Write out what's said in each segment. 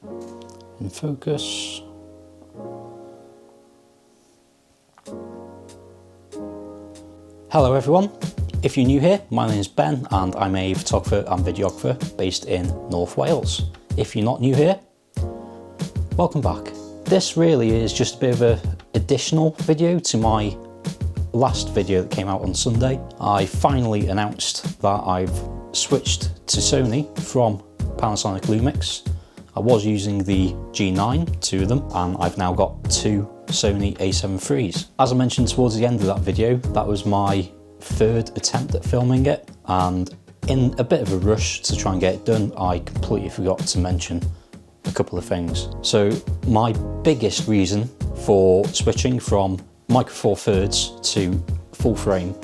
In focus. Hello everyone, if you're new here, my name is Ben and I'm a photographer and videographer based in North Wales. If you're not new here, welcome back. This really is just a bit of an additional video to my last video that came out on Sunday. I finally announced that I've switched to Sony from Panasonic Lumix. I was using the G9, two of them, and I've now got two Sony a7 IIIs. As I mentioned towards the end of that video, that was my third attempt at filming it, and in a bit of a rush to try and get it done, I completely forgot to mention a couple of things. So my biggest reason for switching from micro four thirds to full frame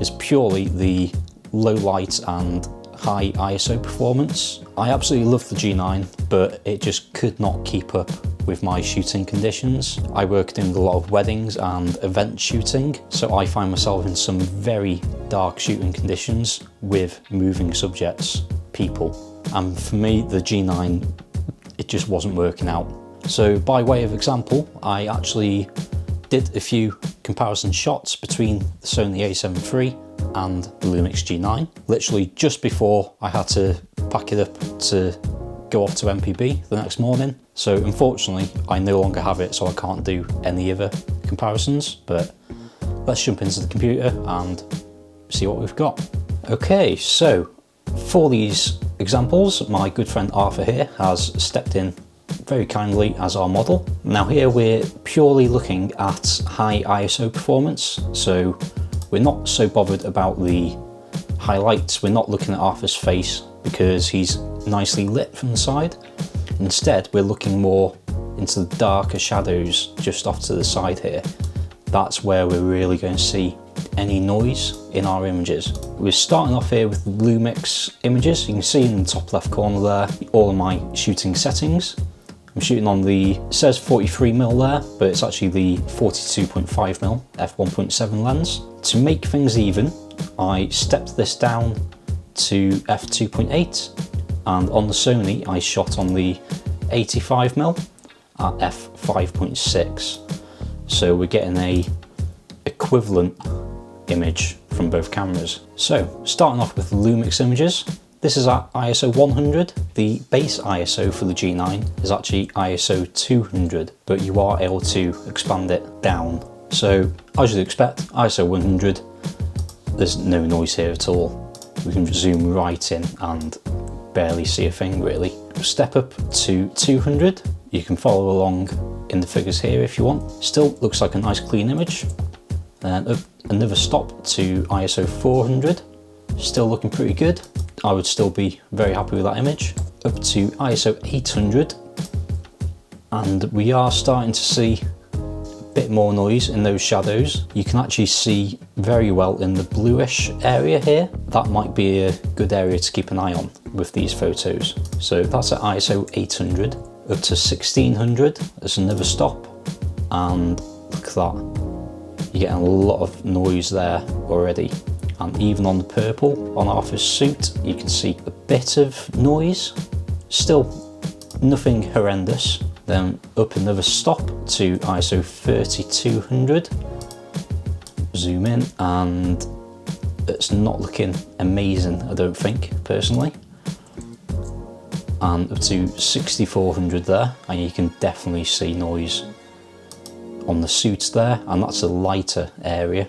is purely the low light and high ISO performance. I absolutely love the G9, but it just could not keep up with my shooting conditions. I worked in a lot of weddings and event shooting, so I find myself in some very dark shooting conditions with moving subjects, people. And for me, the G9, it just wasn't working out. So by way of example, I actually did a few comparison shots between the Sony a7 III and the Lumix G9, literally just before I had to pack it up to go off to MPB the next morning. So unfortunately, I no longer have it, so I can't do any other comparisons, but let's jump into the computer and see what we've got. Okay, so for these examples, my good friend Arthur here has stepped in very kindly as our model. Now here we're purely looking at high ISO performance, so we're not so bothered about the highlights. We're not looking at Arthur's face because he's nicely lit from the side. Instead, we're looking more into the darker shadows just off to the side here. That's where we're really going to see any noise in our images. We're starting off here with the Lumix images. You can see in the top left corner there all of my shooting settings. I'm shooting on the, it says 43mm there, but it's actually the 42.5mm f1.7 lens. To make things even, I stepped this down to f2.8, and on the Sony I shot on the 85mm at f5.6. So we're getting a equivalent image from both cameras. So starting off with the Lumix images, this is at ISO 100. The base ISO for the G9 is actually ISO 200, but you are able to expand it down. So as you'd expect, ISO 100, there's no noise here at all. We can zoom right in and barely see a thing really. Step up to 200. You can follow along in the figures here if you want. Still looks like a nice clean image. Then up another stop to ISO 400. Still looking pretty good. I would still be very happy with that image. Up to ISO 800, and we are starting to see a bit more noise in those shadows. You can actually see very well in the bluish area here. That might be a good area to keep an eye on with these photos. So that's at ISO 800. Up to 1600, there's another stop, and look at that. You're getting a lot of noise there already. And even on the purple on Arthur's suit, you can see a bit of noise. Still nothing horrendous. Then up another stop to ISO 3200. Zoom in, and it's not looking amazing, I don't think, personally. And up to 6400 there, and you can definitely see noise on the suits there, and that's a lighter area.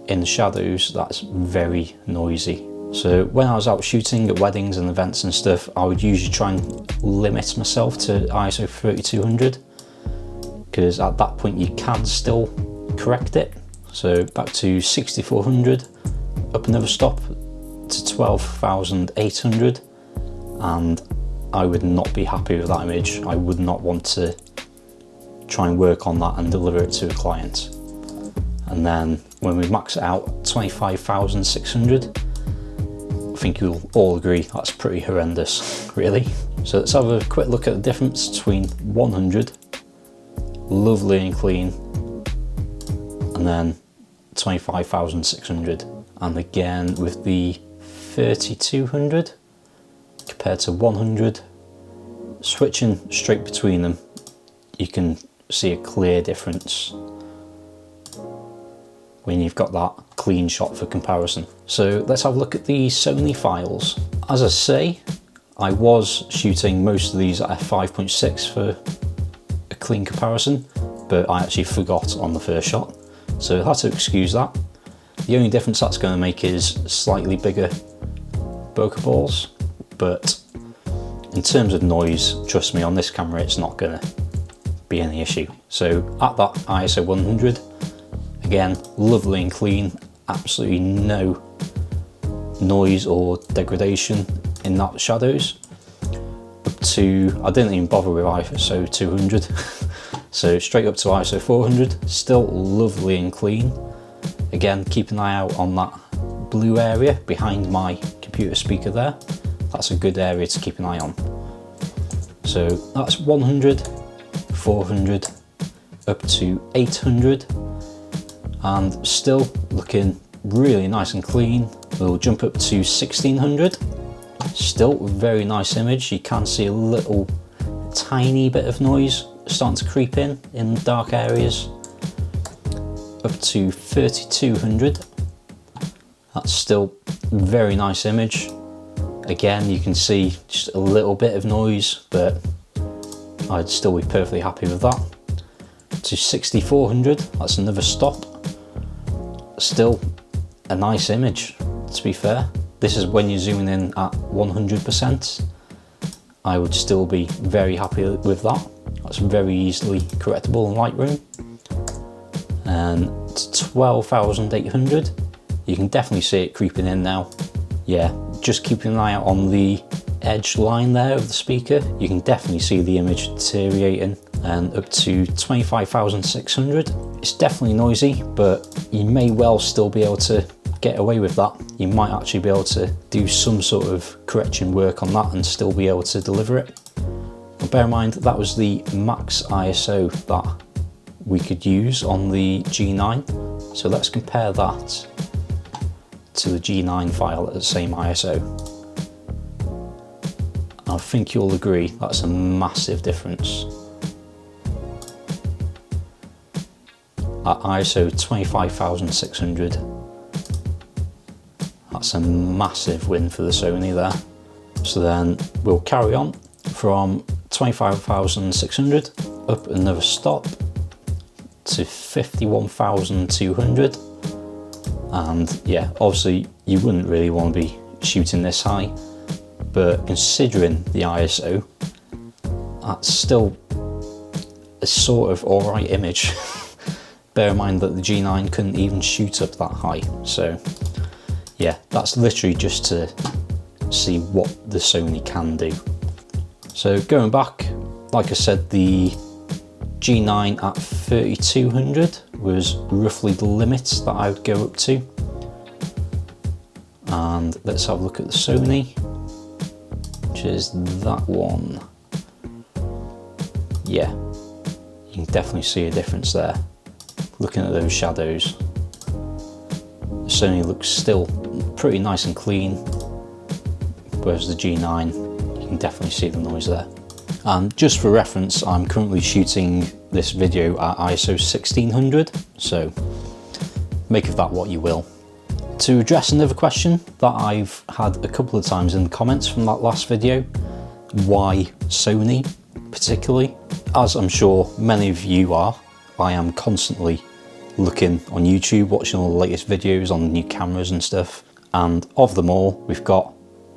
In the shadows, that's very noisy. So when I was out shooting at weddings and events and stuff, I would usually try and limit myself to ISO 3200, because at that point you can still correct it. So back to 6400, up another stop to 12,800, and I would not be happy with that image. I would not want to try and work on that and deliver it to a client. And then when we max it out 25,600, I think you'll all agree that's pretty horrendous, really. So let's have a quick look at the difference between 100, lovely and clean, and then 25,600. And again with the 3200 compared to 100, switching straight between them, you can see a clear difference when you've got that clean shot for comparison. So let's have a look at the Sony files. As I say, I was shooting most of these at f5.6 for a clean comparison, but I actually forgot on the first shot, so I had to excuse that. The only difference that's going to make is slightly bigger bokeh balls, but in terms of noise, trust me, on this camera it's not going to be any issue. So at that ISO 100, again, lovely and clean, absolutely no noise or degradation in that shadows. Up to, I didn't even bother with ISO 200, so straight up to ISO 400, still lovely and clean. Again, keep an eye out on that blue area behind my computer speaker there. That's a good area to keep an eye on. So that's 100, 400, up to 800, and still looking really nice and clean. We'll jump up to 1600, still very nice image. You can see a little tiny bit of noise starting to creep in dark areas. Up to 3200, that's still very nice image. Again, you can see just a little bit of noise, but I'd still be perfectly happy with that. To 6400, that's another stop. Still a nice image, to be fair. This is when you're zooming in at 100%. I would still be very happy with that. That's very easily correctable in Lightroom. And to 12,800, you can definitely see it creeping in now. Yeah, just keeping an eye out on the edge line there of the speaker, you can definitely see the image deteriorating. And up to 25,600, it's definitely noisy, but you may well still be able to get away with that. You might actually be able to do some sort of correction work on that and still be able to deliver it. And bear in mind, that was the max ISO that we could use on the G9. So let's compare that to the G9 file at the same ISO. I think you'll agree that's a massive difference. At ISO 25,600, that's a massive win for the Sony there. So then we'll carry on from 25,600 up another stop to 51,200. And yeah, obviously you wouldn't really want to be shooting this high, but considering the ISO, that's still a sort of alright image. Bear in mind that the G9 couldn't even shoot up that high. So yeah, that's literally just to see what the Sony can do. So going back, like I said, the G9 at 3200 was roughly the limit that I would go up to. And let's have a look at the Sony, which is that one. Yeah, you can definitely see a difference there. Looking at those shadows, the Sony looks still pretty nice and clean, whereas the G9, you can definitely see the noise there. And just for reference, I'm currently shooting this video at ISO 1600, so make of that what you will. To address another question that I've had a couple of times in the comments from that last video, why Sony particularly? As I'm sure many of you are, I am constantly looking on YouTube, watching all the latest videos on the new cameras and stuff, and of them all, we've got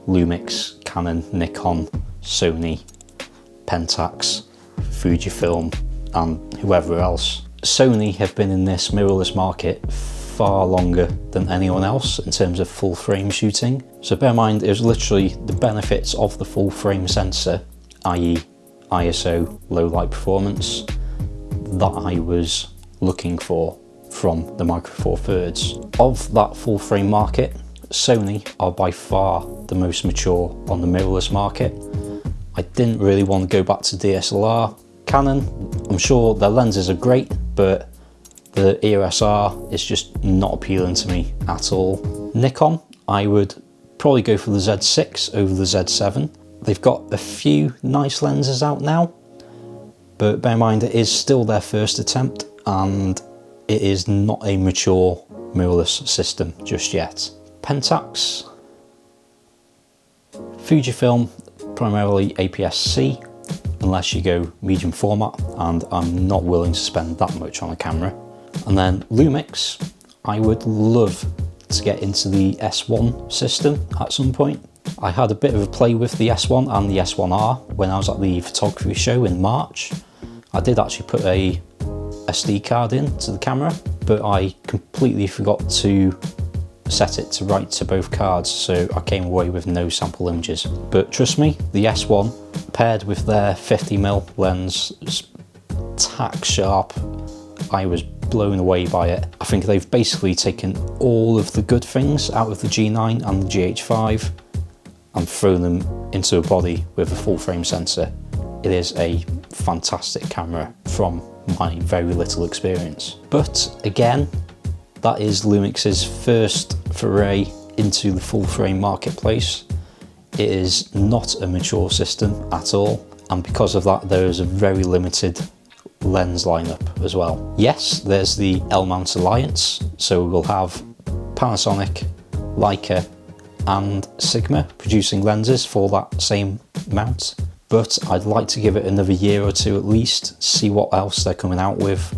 Lumix, Canon, Nikon, Sony, Pentax, Fujifilm, and whoever else. Sony have been in this mirrorless market far longer than anyone else in terms of full frame shooting. So bear in mind, it was literally the benefits of the full frame sensor, i.e. ISO, low light performance, that I was looking for from the Micro Four Thirds. Of that full frame market, Sony are by far the most mature on the mirrorless market. I didn't really want to go back to DSLR. Canon, I'm sure their lenses are great, but the EOS R is just not appealing to me at all. Nikon, I would probably go for the Z6 over the Z7. They've got a few nice lenses out now, but bear in mind it is still their first attempt and it is not a mature mirrorless system just yet. Pentax, Fujifilm, primarily APS-C, unless you go medium format, and I'm not willing to spend that much on a camera. And then Lumix, I would love to get into the S1 system at some point. I had a bit of a play with the S1 and the S1R when I was at the photography show in March. I did actually put a SD card into the camera, but I completely forgot to set it to write to both cards, so I came away with no sample images. But trust me, the S1 paired with their 50mm lens, tack sharp, I was blown away by it. I think they've basically taken all of the good things out of the G9 and the GH5 and thrown them into a body with a full frame sensor. It is a fantastic camera from my very little experience. But again, that is Lumix's first foray into the full frame marketplace. It is not a mature system at all, and because of that there is a very limited lens lineup as well. Yes, there's the L-mount alliance, so we'll have Panasonic, Leica and Sigma producing lenses for that same mount, but I'd like to give it another year or two at least, see what else they're coming out with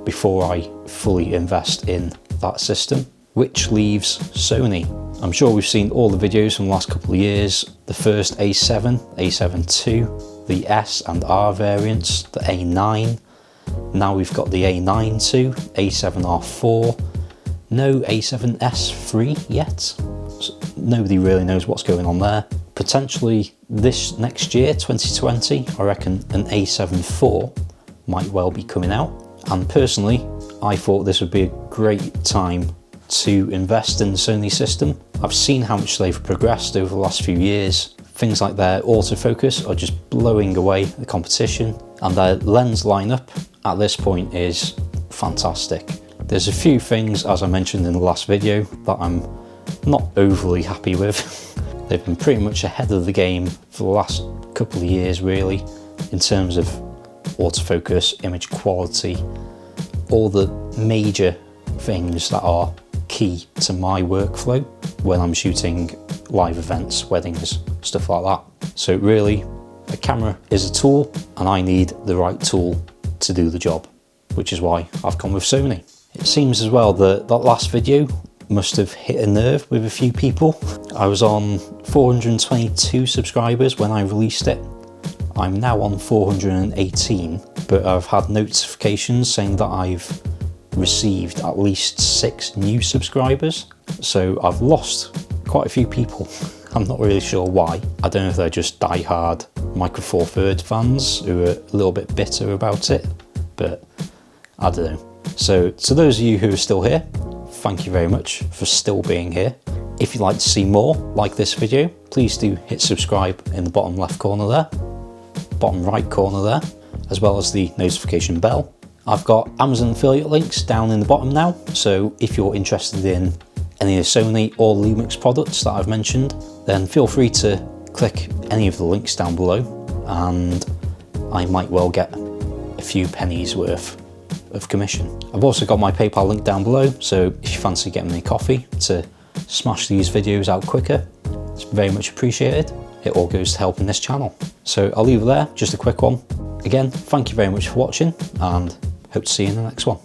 before I fully invest in that system. Which leaves Sony. I'm sure we've seen all the videos from the last couple of years, the first A7, A7 II, the S and R variants, the A9, now we've got the A9 II, A7R4, no A7S III yet, so nobody really knows what's going on there. Potentially this next year, 2020, I reckon an A7 IV might well be coming out, and personally I thought this would be a great time to invest in the Sony system. I've seen how much they've progressed over the last few years. Things like their autofocus are just blowing away the competition, and their lens lineup at this point is fantastic. There's a few things, as I mentioned in the last video, that I'm not overly happy with. They've been pretty much ahead of the game for the last couple of years really, in terms of autofocus, image quality, all the major things that are key to my workflow when I'm shooting live events, weddings, stuff like that. So really, a camera is a tool and I need the right tool to do the job, which is why I've gone with Sony. It seems as well that that last video must have hit a nerve with a few people. I was on 422 subscribers when I released it. I'm now on 418, but I've had notifications saying that I've received at least 6 new subscribers. So I've lost quite a few people. I'm not really sure why. I don't know if they're just die-hard Micro Four Thirds fans who are a little bit bitter about it, but I don't know. So to those of you who are still here, thank you very much for still being here. If you'd like to see more like this video, please do hit subscribe in the bottom left corner there, bottom right corner there, as well as the notification bell. I've got Amazon affiliate links down in the bottom now, so if you're interested in any of the Sony or Lumix products that I've mentioned, then feel free to click any of the links down below and I might well get a few pennies worth of commission. I've also got my PayPal link down below, so if you fancy getting me a coffee to smash these videos out quicker, it's very much appreciated. It all goes to helping this channel. So I'll leave it there, just a quick one. Again, thank you very much for watching and hope to see you in the next one.